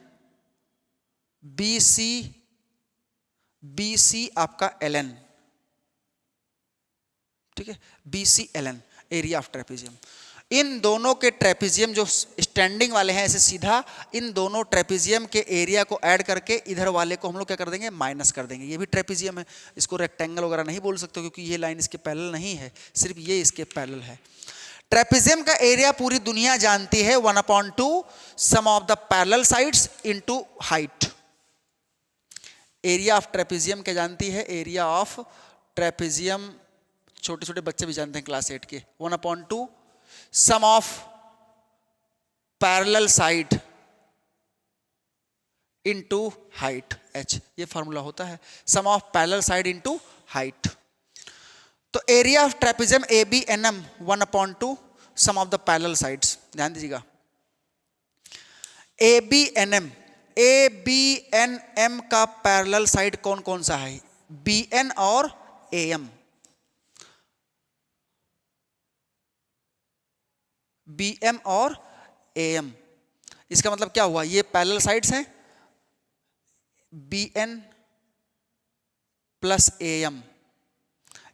Speaker 1: BC आपका LN, ठीक है, BCLN एरिया ऑफ ट्रेपेजियम। इन दोनों के ट्रेपेजियम जो स्टैंडिंग वाले हैं ऐसे सीधा, इन दोनों ट्रेपेजियम के एरिया को ऐड करके इधर वाले को हम लोग क्या कर देंगे, माइनस कर देंगे। ये भी ट्रेपेजियम है, इसको रेक्टेंगल वगैरह नहीं बोल सकते क्योंकि ये लाइन इसके पैरेलल नहीं है, सिर्फ ये इसके पैरेलल है। ट्रेपेजियम का एरिया पूरी दुनिया जानती है 1/2 sum of the parallel sides into height. Area of trapezium क्या जानती है, एरिया ऑफ ट्रेपेजियम छोटे छोटे बच्चे भी जानते हैं क्लास 8 के, 1/2 sum of parallel side into height h, ये फॉर्मूला होता है, sum of parallel side into height. तो area of trapezium ABNM 1/2 sum of the parallel sides. ध्यान दीजिएगा, ABNM का पैरेलल साइड कौन कौन सा है, BN और AM। BM और AM, इसका मतलब क्या हुआ, ये पैरेलल साइड्स हैं, BN प्लस AM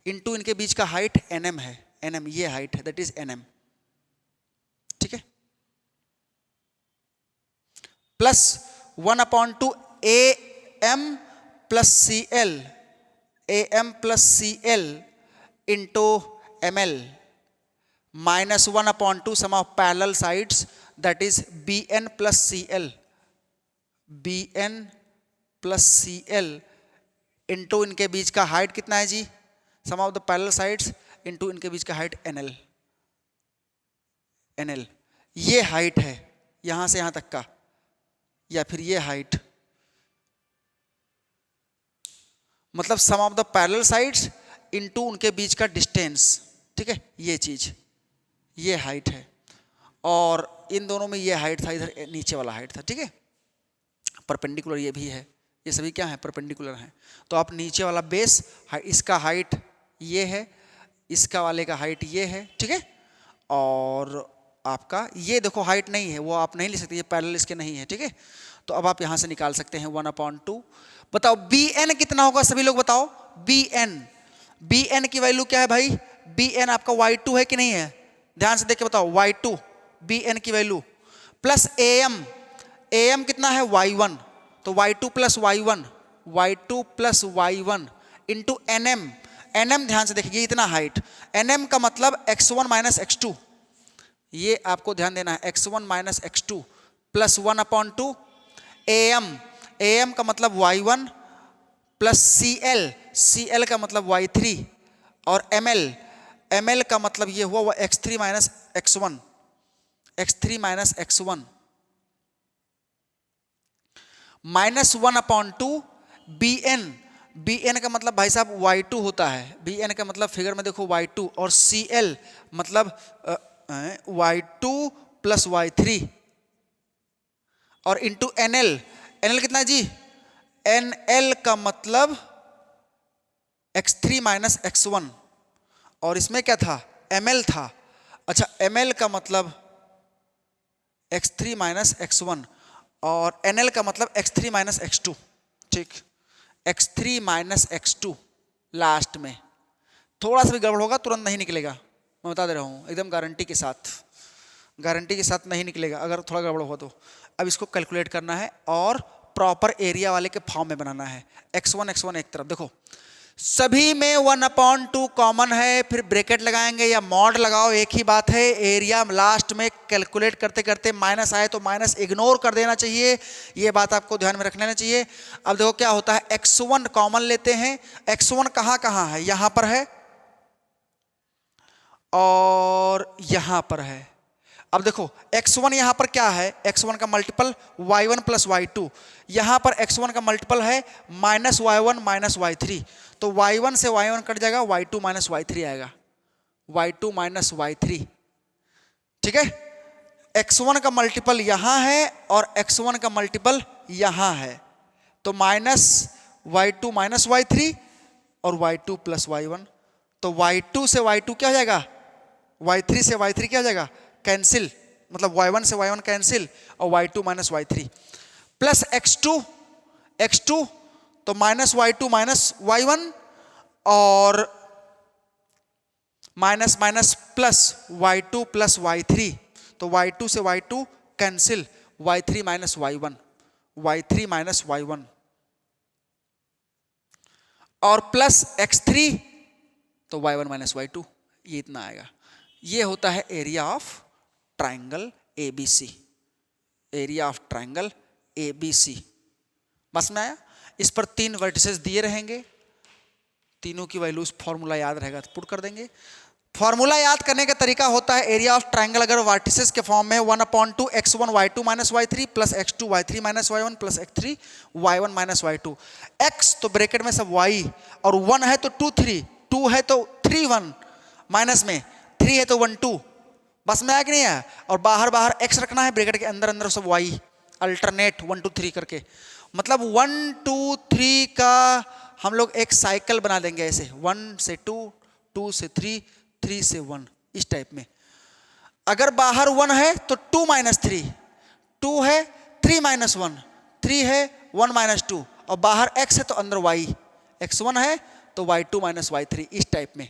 Speaker 1: इनटू इनके बीच का हाइट NM है, NM ये हाइट है, दैट इज NM, ठीक है। Plus 1/2 AM plus CL, AM plus CL into ML minus 1/2 sum of parallel sides that is BN plus CL, BN plus CL into इनके बीच का हाइट कितना है जी, sum of the parallel sides into इनके बीच का हाइट NL, NL ये हाइट है यहां से यहां तक का, या फिर ये हाइट, मतलब sum of the parallel sides into उनके बीच का डिस्टेंस, ठीक है, ये चीज, ये हाइट है, और इन दोनों में ये हाइट था, इधर नीचे वाला हाइट था, ठीक है, परपेंडिकुलर ये भी है, ये सभी क्या है, परपेंडिकुलर हैं। तो आप नीचे वाला बेस, इसका हाइट ये है, इसका वाले का हाइट ये है, ठीक है, और आपका ये देखो हाइट नहीं है, वो आप नहीं ले सकते, ये पैरेलल इसके नहीं है, ठीक है। तो अब आप यहां से निकाल सकते हैं 1/2। बताओ BN कितना होगा, सभी लोग बताओ। BN की वैल्यू क्या है भाई, BN आपका Y2 है कि नहीं है, ध्यान से देख के बताओ, Y2 BN की वैल्यू, प्लस AM कितना है Y1, तो Y2 plus Y1 into NM ध्यान से देखिए, इतना हाइट, NM का मतलब x1 माइनस x2, ये आपको ध्यान देना है, x1 minus x2 plus 1/2 AM का मतलब Y1 प्लस CL का मतलब Y3 और ML का मतलब ये हुआ x3 minus x1 minus 1/2 BN का मतलब भाई साहब Y2 होता है, BN का मतलब फिगर में देखो Y2, और CL मतलब Y2 प्लस Y3 और इंटू NL कितना जी, NL का मतलब x3 माइनस x1, और इसमें क्या था, ML था, अच्छा ML का मतलब x3 माइनस x1 और NL का मतलब x3 माइनस x2, ठीक, x3 माइनस x2, लास्ट में थोड़ा सा भी गड़बड़ होगा तुरंत नहीं निकलेगा, मैं बता दे रहा हूँ, एकदम गारंटी के साथ नहीं निकलेगा अगर थोड़ा गड़बड़ हुआ तो। अब इसको कैलकुलेट करना है और प्रॉपर एरिया वाले के फॉर्म में बनाना है, x1 एक तरफ, देखो सभी में 1/2 कॉमन है, फिर ब्रैकेट लगाएंगे या मॉड लगाओ, एक ही बात है, एरिया लास्ट में कैलकुलेट करते करते माइनस आए तो माइनस इग्नोर कर देना चाहिए, ये बात आपको ध्यान में रख लेना चाहिए। अब देखो क्या होता है, x1 कॉमन लेते हैं, x1 कहाँ है, यहां पर है और यहां पर है। अब देखो x1 यहां पर क्या है, x1 का मल्टीपल y1 प्लस y2, यहां पर x1 का मल्टीपल है माइनस y1 माइनस y3, तो y1 से y1 कट जाएगा, y2 माइनस y3 आएगा, y2 माइनस y3, ठीक है। x1 का मल्टीपल यहां है और x1 का मल्टीपल यहां है, तो माइनस y2 माइनस y3 और y2 प्लस y1, तो y2 से y2 क्या हो जाएगा, y3 से y3 क्या हो जाएगा, कैंसिल, मतलब y1 से y1 कैंसिल और y2 minus y3 plus x2 तो माइनस y2 माइनस y1 और minus minus plus y2 plus y3, तो y2 से y2 cancel, y3 minus y1 और प्लस x3 तो y1 माइनस y2, ये इतना आएगा। ये होता है area of triangle ABC, area of triangle ABC, बस में आया। इस पर 3 वर्टिसेस दिए रहेंगे, तीनों की वैल्यूज फॉर्मूला याद रहेगा तो पुट कर देंगे। फॉर्मूला याद करने का तरीका होता है, एरिया ऑफ ट्राइंगल अगर वर्टिसेस के फॉर्म में 1/2 x1 y2 minus y3 plus x2 y3 minus y1 plus x3 y1 minus y2, x तो ब्रैकेट में सब y और 1 है तो 2 3, 2 है तो 3 1, माइनस में 3 है तो 1 2, बस में आया कि नहीं आया, और बाहर x रखना है, ब्रैकेट के अंदर सब y, अल्टरनेट 1 2 3 करके, मतलब 1 2 3 का हम लोग एक साइकिल बना देंगे ऐसे, 1 से 2, 2 से 3, 3 से 1, इस टाइप में। अगर बाहर 1 है तो 2 माइनस 3, 2 है 3 माइनस 1, 3 है 1 माइनस 2, और बाहर x है तो अंदर y, x1 है तो y2 माइनस y3, इस टाइप में।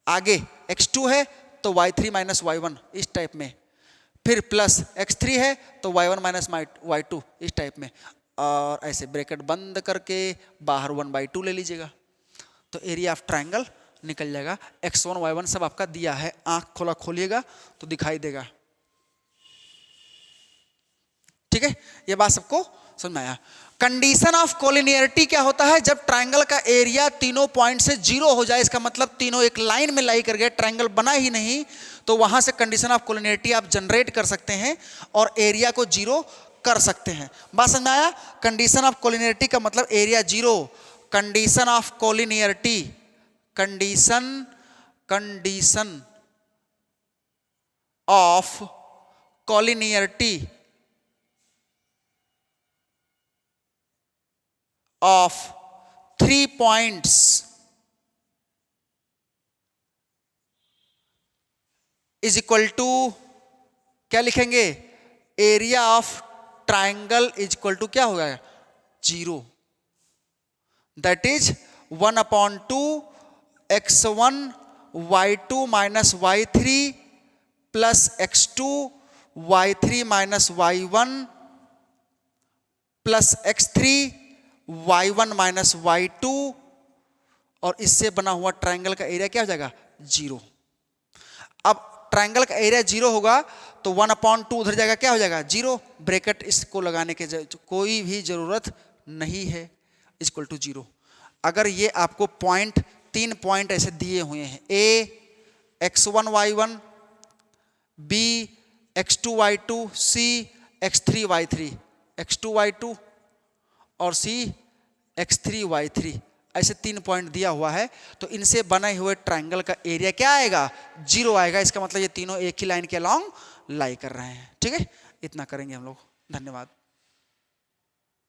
Speaker 1: आगे x2 है तो y3 माइनस y1, इस टाइप में। फिर प्लस x3 है तो y1 माइनस y2 इस टाइप में, और ऐसे ब्रैकेट बंद करके बाहर 1/2 ले लीजिएगा तो एरिया ऑफ ट्रायंगल निकल जाएगा। x1 y1 सब आपका दिया है, आंख खोला खोलिएगा तो दिखाई देगा। ठीक है, ये बात सबको समझ में आया। कंडीशन ऑफ कोलिनियरिटी क्या होता है? जब ट्रायंगल का एरिया तीनों पॉइंट से जीरो हो जाए, इसका मतलब तीनों एक लाइन में लाई कर गए, ट्रायंगल बना ही नहीं, तो वहां से कंडीशन ऑफ कोलिनियरिटी आप जनरेट कर सकते हैं और एरिया को जीरो कर सकते हैं। बात समझ में आया? कंडीशन ऑफ कोलिनियरिटी का मतलब area zero. Condition of collinearity, condition of collinearity of 3 points is equal to, क्या लिखेंगे? Area of triangle is equal to क्या होगा? Zero. That is 1/2 x1 y2 minus y3 plus x2 y3 minus y1 plus x3 y1 minus y2, और इससे बना हुआ triangle का area क्या हो जाएगा? जीरो। अब ट्रायंगल का एरिया जीरो होगा तो 1/2 उधर जाएगा, क्या हो जाएगा? जीरो। ब्रैकेट इसको लगाने के कोई भी जरूरत नहीं है, इक्वल टू जीरो। अगर ये आपको पॉइंट, 3 पॉइंट ऐसे दिए हुए हैं, A x1 y1, B x2 y2, C x3 y3, x2 y2 और C x3 y3, ऐसे 3 पॉइंट दिया हुआ है, तो इनसे बने हुए ट्रायंगल का एरिया क्या आएगा? जीरो आएगा। इसका मतलब ये तीनों एक ही लाइन के अलोंग लाई कर रहे हैं। ठीक है, इतना करेंगे हम लोग। धन्यवाद।